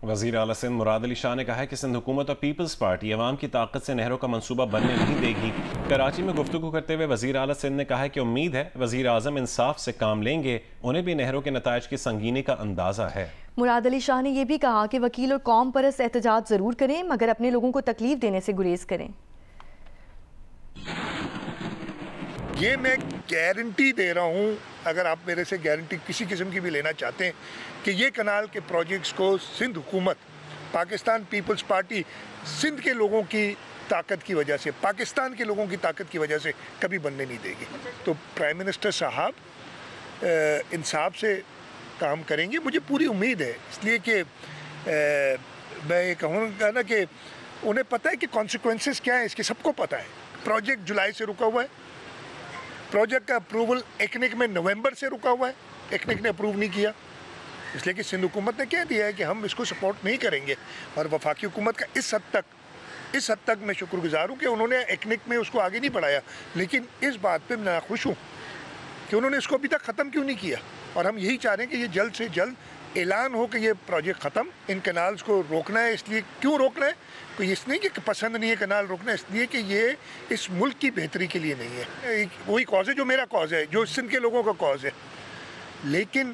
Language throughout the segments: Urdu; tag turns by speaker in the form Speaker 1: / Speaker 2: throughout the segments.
Speaker 1: وزیر اعلیٰ سندھ مراد علی شاہ نے کہا ہے کہ سندھ حکومت اور پیپلز پارٹی عوام کی طاقت سے نہروں کا منصوبہ بننے نہیں دے گی۔ کراچی میں گفتگو کرتے ہوئے وزیر اعلیٰ سندھ نے کہا ہے کہ امید ہے وزیر اعظم انصاف سے کام لیں گے، انہیں بھی نہروں کے نتائج کی سنگینی کا اندازہ ہے۔
Speaker 2: مراد علی شاہ نے یہ بھی کہا کہ وکیل اور قوم پرست احتجاج ضرور کریں مگر اپنے لوگوں کو تکلیف دینے سے گریز کریں۔
Speaker 3: یہ میں گارنٹی دے رہا ہوں، اگر آپ میرے سے گارنٹی کسی قسم کی بھی لینا چاہتے ہیں کہ یہ کنال کے پروجیکٹس کو سندھ حکومت، پاکستان پیپلز پارٹی سندھ کے لوگوں کی طاقت کی وجہ سے، پاکستان کے لوگوں کی طاقت کی وجہ سے کبھی بننے نہیں دے گی۔ تو پرائم منسٹر صاحب انصاف سے کام کریں گے، مجھے پوری امید ہے، اس لیے کہ میں یہ کہوں گا نا کہ انہیں پتہ ہے کہ کانسیکوینسز کیا ہیں، اس کے سب کو پتہ ہے۔ پروجیکٹ جولائی سے رکا ہوا ہے، پروجیکٹ کا اپروول ایکنک میں نومبر سے رکا ہوا ہے، ایکنک نے اپروو نہیں کیا، اس لیے کہ سندھ حکومت نے کہہ دیا ہے کہ ہم اس کو سپورٹ نہیں کریں گے۔ اور وفاقی حکومت کا اس حد تک میں شکر گزار ہوں کہ انہوں نے ایکنک میں اس کو آگے نہیں بڑھایا، لیکن اس بات پہ میں ناخوش ہوں کہ انہوں نے اس کو ابھی تک ختم کیوں نہیں کیا۔ اور ہم یہی چاہ رہے ہیں کہ یہ جلد سے جلد اعلان ہو کہ یہ پروجیکٹ ختم، ان کنالز کو روکنا ہے۔ اس لیے کیوں روکنا ہے؟ کوئی اس نہیں کہ پسند نہیں ہے کنال روکنا، اس لیے کہ یہ اس ملک کی بہتری کے لیے نہیں ہے۔ وہی کاز ہے جو میرا کاز ہے، جو سندھ کے لوگوں کا کاز ہے، لیکن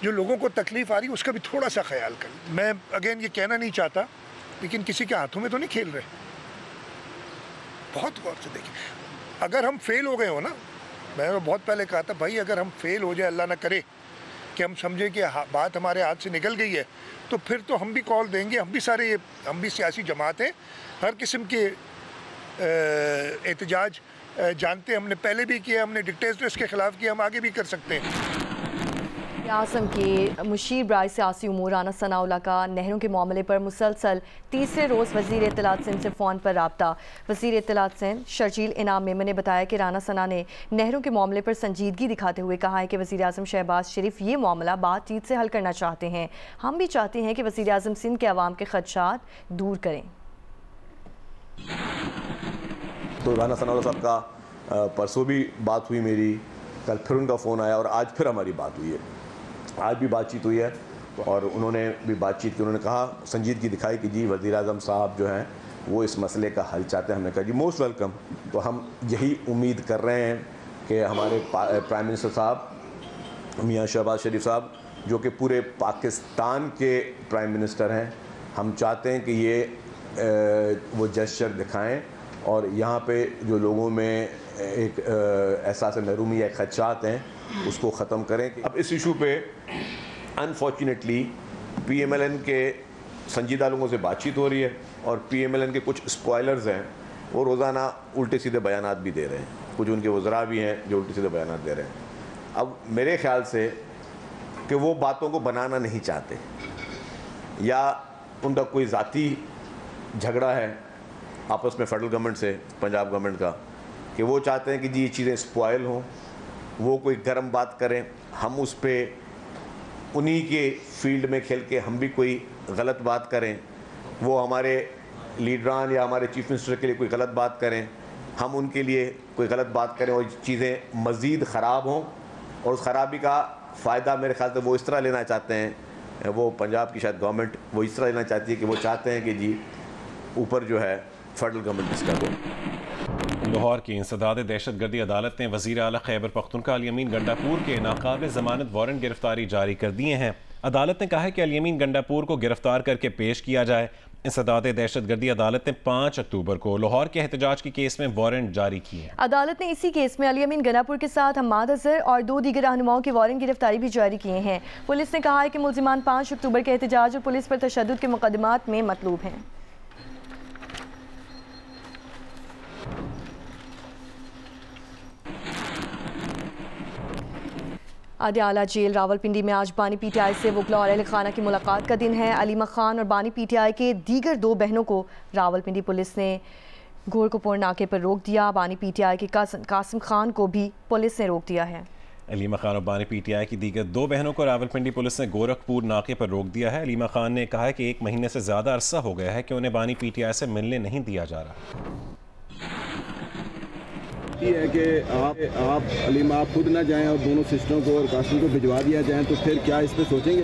Speaker 3: جو لوگوں کو تکلیف آ رہی ہے اس کا بھی تھوڑا سا خیال کریں۔ میں اگین یہ کہنا نہیں چاہتا، لیکن کسی کے ہاتھوں میں تو نہیں کھیل رہے۔ بہت غور سے دیکھیں، اگر ہم فیل ہو گئے ہو نا، میں نے بہت پہلے کہا تھا بھائی اگر ہم فیل ہو جائے، اللہ نہ کرے کہ ہم سمجھیں کہ بات ہمارے ہاتھ سے نکل گئی ہے، تو پھر تو ہم بھی کال دیں گے، ہم بھی سیاسی جماعت ہیں، ہر قسم کے احتجاج جانتے ہیں، ہم نے پہلے بھی کیا، ہم نے ڈکٹیٹرس کے خلاف کیا، ہم آگے بھی کر سکتے ہیں۔
Speaker 2: اعظم کے مشیر برائے سیاسی امور رانا ثناء اللہ کا نہروں کے معاملے پر مسلسل تیسرے روز وزیر اطلاعات سندھ سے فون پر رابطہ۔ وزیر اطلاعات سندھ شرجیل انعام میمن نے بتایا کہ رانا ثناء نے نہروں کے معاملے پر سنجیدگی دکھاتے ہوئے کہا ہے کہ وزیر اعظم شہباز شریف یہ معاملہ بات چیت سے حل کرنا چاہتے ہیں، ہم بھی چاہتے ہیں کہ وزیر اعظم سندھ کے عوام کے خدشات دور کریں۔
Speaker 4: تو رانا ثناء اللہ صاحب کا پرسوں بھی بات ہوئی میری، کل پھر ان کا فون آیا اور آج پھر ہماری بات ہوئی ہے، آج بھی بات چیت ہوئی ہے اور انہوں نے بھی بات چیت کی، انہوں نے کہا سنجیدگی دکھائی کہ جی وزیر اعظم صاحب جو ہیں وہ اس مسئلے کا حل چاہتے ہیں۔ ہم نے کہا جی موسٹ ویلکم۔ تو ہم یہی امید کر رہے ہیں کہ ہمارے پرائم منسٹر صاحب میاں شہباز شریف صاحب جو کہ پورے پاکستان کے پرائم منسٹر ہیں، ہم چاہتے ہیں کہ یہ وہ جسچر دکھائیں اور یہاں پہ جو لوگوں میں ایک احساس محرومی یا خدشات ہیں اس کو ختم کریں۔ اب اس ایشو پہ unfortunately P M L N کے سنجیدہ لوگوں سے بات چیت ہو رہی ہے اور پی ایم ایل این کے کچھ اسپوائلرز ہیں، وہ روزانہ الٹے سیدھے بیانات بھی دے رہے ہیں، کچھ ان کے وزراء بھی ہیں جو الٹے سیدھے بیانات دے رہے ہیں۔ اب میرے خیال سے کہ وہ باتوں کو بنانا نہیں چاہتے یا ان کا کوئی ذاتی جھگڑا ہے آپس میں فیڈرل گورنمنٹ سے، پنجاب گورنمنٹ کا، کہ وہ چاہتے ہیں کہ جی یہ چیزیں اسپوائل ہوں، وہ کوئی گرم بات کریں، ہم اس پہ انہی کے فیلڈ میں کھیل کے ہم بھی کوئی غلط بات کریں، وہ ہمارے لیڈران یا ہمارے چیف منسٹر کے لیے کوئی غلط بات کریں، ہم ان کے لیے کوئی غلط بات کریں اور چیزیں مزید خراب ہوں، اور اس خرابی کا فائدہ میرے خیال سے وہ اس طرح لینا چاہتے ہیں، وہ پنجاب کی شاید گورنمنٹ وہ اس طرح لینا چاہتی ہے کہ وہ چاہتے ہیں کہ جی اوپر جو ہے فیڈرل گورنمنٹ ڈسٹرب ہو۔
Speaker 1: لاہور کی انسداد دہشت گردی عدالت نے وزیر اعلیٰ خیبر پختونخوا الیمین گنڈاپور کے ناقابل ضمانت وارنٹ گرفتاری جاری کر دیے ہیں۔ عدالت نے کہا ہے کہ الیمین گنڈاپور کو گرفتار کر کے پیش کیا جائے۔ انسداد دہشت گردی عدالت نے 5 اکتوبر کو لاہور کے احتجاج کی کیس میں وارنٹ جاری کیے۔
Speaker 2: عدالت نے اسی کیس میں الیمین گنڈاپور کے ساتھ حماد اظہر اور 2 دیگر رہنماؤں کی وارنٹ گرفتاری بھی جاری کیے ہیں۔ پولیس نے کہا ہے کہ ملزمان 5 اکتوبر کے احتجاج اور پولیس پر تشدد کے مقدمات میں مطلوب ہیں۔ اڈیالہ جیل راولپنڈی میں آج بانی پی ٹی آئی سے وکلا اور اہل خانہ کی ملاقات کا دن ہے۔ علیمہ خان اور بانی پی ٹی آئی کے دیگر 2 بہنوں کو راولپنڈی پولیس نے گورکھپور ناکے پر روک دیا۔ بانی پی ٹی آئی کے قاسم خان کو بھی پولیس نے روک دیا ہے۔
Speaker 1: علیمہ خان اور بانی پی ٹی آئی کی دیگر 2 بہنوں کو راولپنڈی پولیس نے گورکھپور ناکے پر روک دیا ہے۔ علیمہ خان نے کہا ہے کہ 1 مہینے سے زیادہ عرصہ ہو گیا ہے کہ انہیں بانی پی ٹی آئی سے ملنے نہیں دیا جا رہا۔
Speaker 5: یہ ہے کہ آپ علیمہ آپ خود نہ جائیں اور دونوں سسٹروں کو اور قاسم کو بھجوا دیا جائیں، تو پھر کیا اس پہ سوچیں گے؟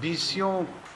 Speaker 6: 20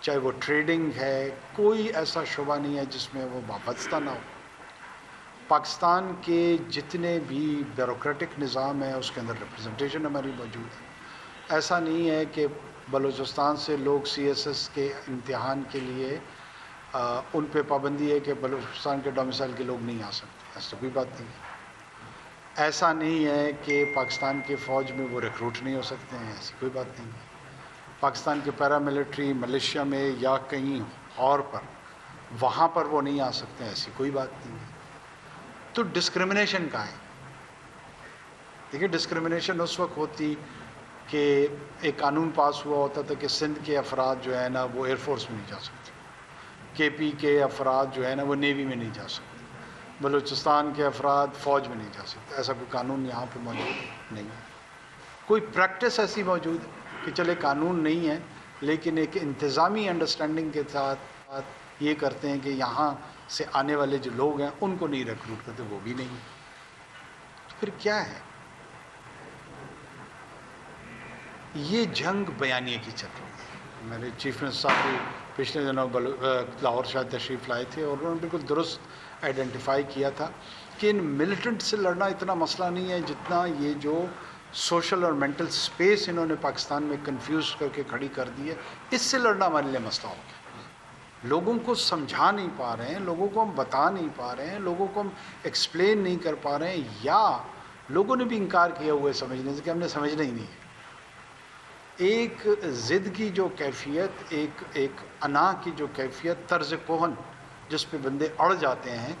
Speaker 6: چاہے وہ ٹریڈنگ ہے، کوئی ایسا شعبہ نہیں ہے جس میں وہ وابستہ نہ ہو. پاکستان کے جتنے بھی بیوروکریٹک نظام ہے اس کے اندر ریپرزنٹیشن ہماری موجود ہے. ایسا نہیں ہے کہ بلوچستان سے لوگ CSS کے امتحان کے لیے ان پہ پابندی ہے کہ بلوچستان کے ڈومیسائل کے لوگ نہیں آ سکتے، ایسا کوئی بات نہیں ہے. ایسا نہیں ہے کہ پاکستان کے فوج میں وہ ریکروٹ نہیں ہو سکتے ہیں، ایسی کوئی بات نہیں ہے. پاکستان کے پیراملٹری ملیشیا میں یا کہیں اور پر وہاں پر وہ نہیں آ سکتے ہیں، ایسی کوئی بات نہیں ہے. تو ڈسکرمنیشن کہاں ہے؟ دیکھیے ڈسکرمنیشن اس وقت ہوتی کہ ایک قانون پاس ہوا ہوتا تھا کہ سندھ کے افراد جو ہے نا وہ ایئر فورس میں نہیں جا سکتے، KP کے افراد جو ہے نا وہ نیوی میں نہیں جا سکتے، بلوچستان کے افراد فوج میں نہیں جا سکتے. ایسا کوئی قانون یہاں پہ موجود نہیں ہے. کوئی پریکٹس ایسی موجود ہے کہ چلے قانون نہیں ہے لیکن ایک انتظامی انڈرسٹینڈنگ کے ساتھ یہ کرتے ہیں کہ یہاں سے آنے والے جو لوگ ہیں ان کو نہیں ریکروٹ کرتے، وہ بھی نہیں ہے. تو پھر کیا ہے؟ یہ جنگ بیانیے کی چل رہی ہے. میرے چیف منسٹر صاحب بھی پچھلے دنوں لاہور شاید تشریف لائے تھے اور انہوں نے بالکل درست آئیڈینٹیفائی کیا تھا کہ ان ملیٹنٹ سے لڑنا اتنا مسئلہ نہیں ہے جتنا یہ جو سوشل اور مینٹل سپیس انہوں نے پاکستان میں کنفیوز کر کے کھڑی کر دی ہے، اس سے لڑنا ہمارے لیے مسئلہ ہو گیا. لوگوں کو سمجھا نہیں پا رہے ہیں، لوگوں کو ہم بتا نہیں پا رہے ہیں، لوگوں کو ہم ایکسپلین نہیں کر پا رہے ہیں، یا لوگوں نے بھی انکار کیا ہوا ہے سمجھنے سے کہ ہم نے سمجھنا ہی نہیں ہے. ایک ضد کی جو کیفیت، ایک انا کی جو کیفیت، طرز کوہن جس پہ بندے اڑ جاتے ہیں،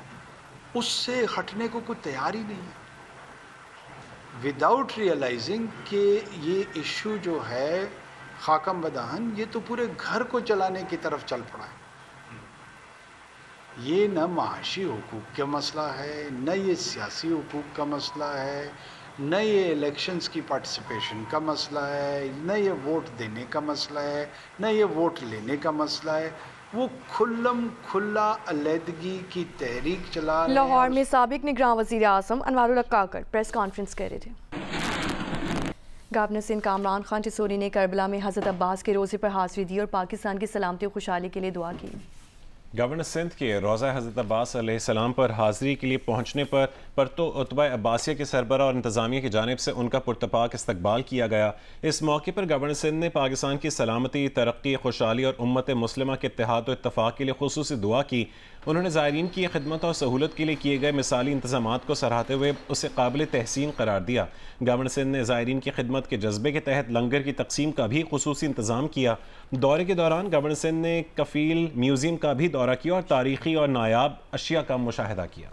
Speaker 6: اس سے ہٹنے کو کوئی تیار ہی نہیں ہے. وداؤٹ ریئلائزنگ کہ یہ ایشو جو ہے خاکم بدہن، یہ تو پورے گھر کو چلانے کی طرف چل پڑا ہے. یہ نہ معاشی حقوق کا مسئلہ ہے، نہ یہ سیاسی حقوق کا مسئلہ ہے، نہ یہ الیکشنز کی پارٹیسپیشن کا مسئلہ ہے، نہ یہ ووٹ دینے کا مسئلہ ہے، نہ یہ ووٹ لینے کا مسئلہ ہے. وہ کھلم کھلا علیحدگی کی تحریک چلا رہے ہیں.
Speaker 2: لاہور میں سابق نگراں وزیر اعظم انوار الحق کاکڑ پریس کانفرنس کر رہے تھے. گورنر سندھ کامران خان ٹسوری نے کربلا میں حضرت عباس کے روزے پر حاضری دی اور پاکستان کی سلامتی و خوشحالی کے لیے دعا کی.
Speaker 1: گورنر سندھ کے روضہ حضرت عباس علیہ السلام پر حاضری کے لیے پہنچنے پر پرتو اتباع عباسیہ کے سربراہ اور انتظامیہ کی جانب سے ان کا پرتپاک استقبال کیا گیا. اس موقع پر گورنر سندھ نے پاکستان کی سلامتی، ترقی، خوشحالی اور امت مسلمہ کے اتحاد و اتفاق کے لیے خصوصی دعا کی. انہوں نے زائرین کی خدمت اور سہولت کے لیے کیے گئے مثالی انتظامات کو سراہتے ہوئے اسے قابل تحسین قرار دیا. گورنر سندھ نے زائرین کی خدمت کے جذبے کے تحت لنگر کی تقسیم کا بھی خصوصی انتظام کیا. دورے کے دوران گورنر سندھ نے کفیل میوزیم کا بھی دورہ کیا اور تاریخی اور نایاب اشیاء کا مشاہدہ کیا.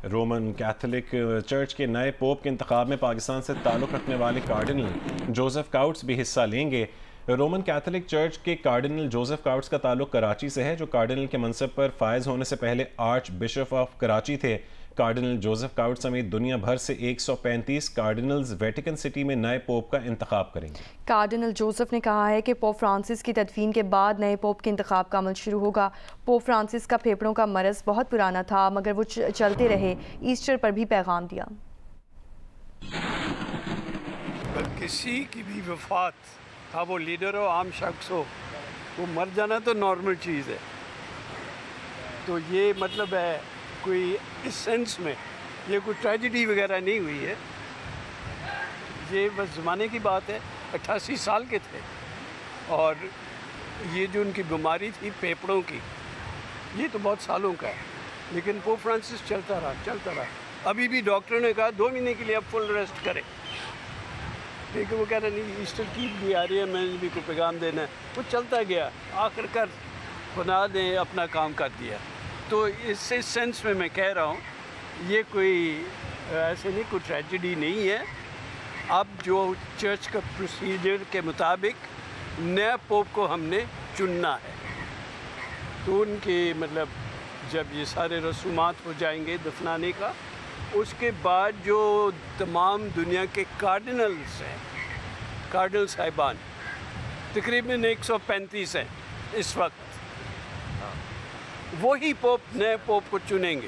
Speaker 1: رومن کیتھولک چرچ کے نئے پوپ کے انتخاب میں پاکستان سے تعلق رکھنے والے کارڈنل جوزف کاؤٹس بھی حصہ لیں گے. رومن کیتھولک چرچ کے کارڈنل جوزف کاؤٹس کا تعلق کراچی سے ہے، جو کارڈنل کے منصب پر فائز ہونے سے پہلے آرچ بشپ آف کراچی تھے. کارڈنل جوزف کاؤٹ سمیت دنیا بھر سے 135 کارڈنلز ویٹیکن سٹی میں نئے پوپ کا انتخاب کریں گے.
Speaker 2: کارڈنل جوزف نے کہا ہے کہ پوپ فرانسس کی تدفین کے بعد نئے پوپ کے انتخاب کا عمل شروع ہوگا. پوپ فرانسس کا پھیپھڑوں کا مرض بہت پرانا تھا مگر وہ چلتے رہے. ایسٹر پر بھی پیغام دیا.
Speaker 7: کسی کی بھی وفات، تھا وہ لیڈر ہو عام شخص ہو، وہ مر جانا تو نارمل چیز ہے. تو یہ مطلب ہے کوئی اس سینس میں یہ کوئی ٹریجڈی وغیرہ نہیں ہوئی ہے، یہ بس زمانے کی بات ہے. 88 سال کے تھے اور یہ جو ان کی بیماری تھی پھیپھڑوں کی، یہ تو بہت سالوں کا ہے. لیکن پوپ فرانسس چلتا رہا. ابھی بھی ڈاکٹر نے کہا 2 مہینے کے لیے اب فل ریسٹ کرے، کیونکہ وہ کہہ رہے نہیں ایسٹر کی بھی آ رہی ہے، میں نے بھی کوئی پیغام دینا ہے. وہ چلتا گیا، آخر کر خدا نے اپنا کام کر دیا. تو اس سینس میں میں کہہ رہا ہوں یہ کوئی ایسے نہیں، کوئی ٹریجڈی نہیں ہے. اب جو چرچ کا پروسیجر کے مطابق نیا پوپ کو ہم نے چننا ہے، تو ان کے مطلب جب یہ سارے رسومات ہو جائیں گے دفنانے کا، اس کے بعد جو تمام دنیا کے کارڈنلز ہیں، کارڈنل صاحبان تقریباً 135 ہیں اس وقت، وہی پوپ نئے پوپ کو چنیں گے.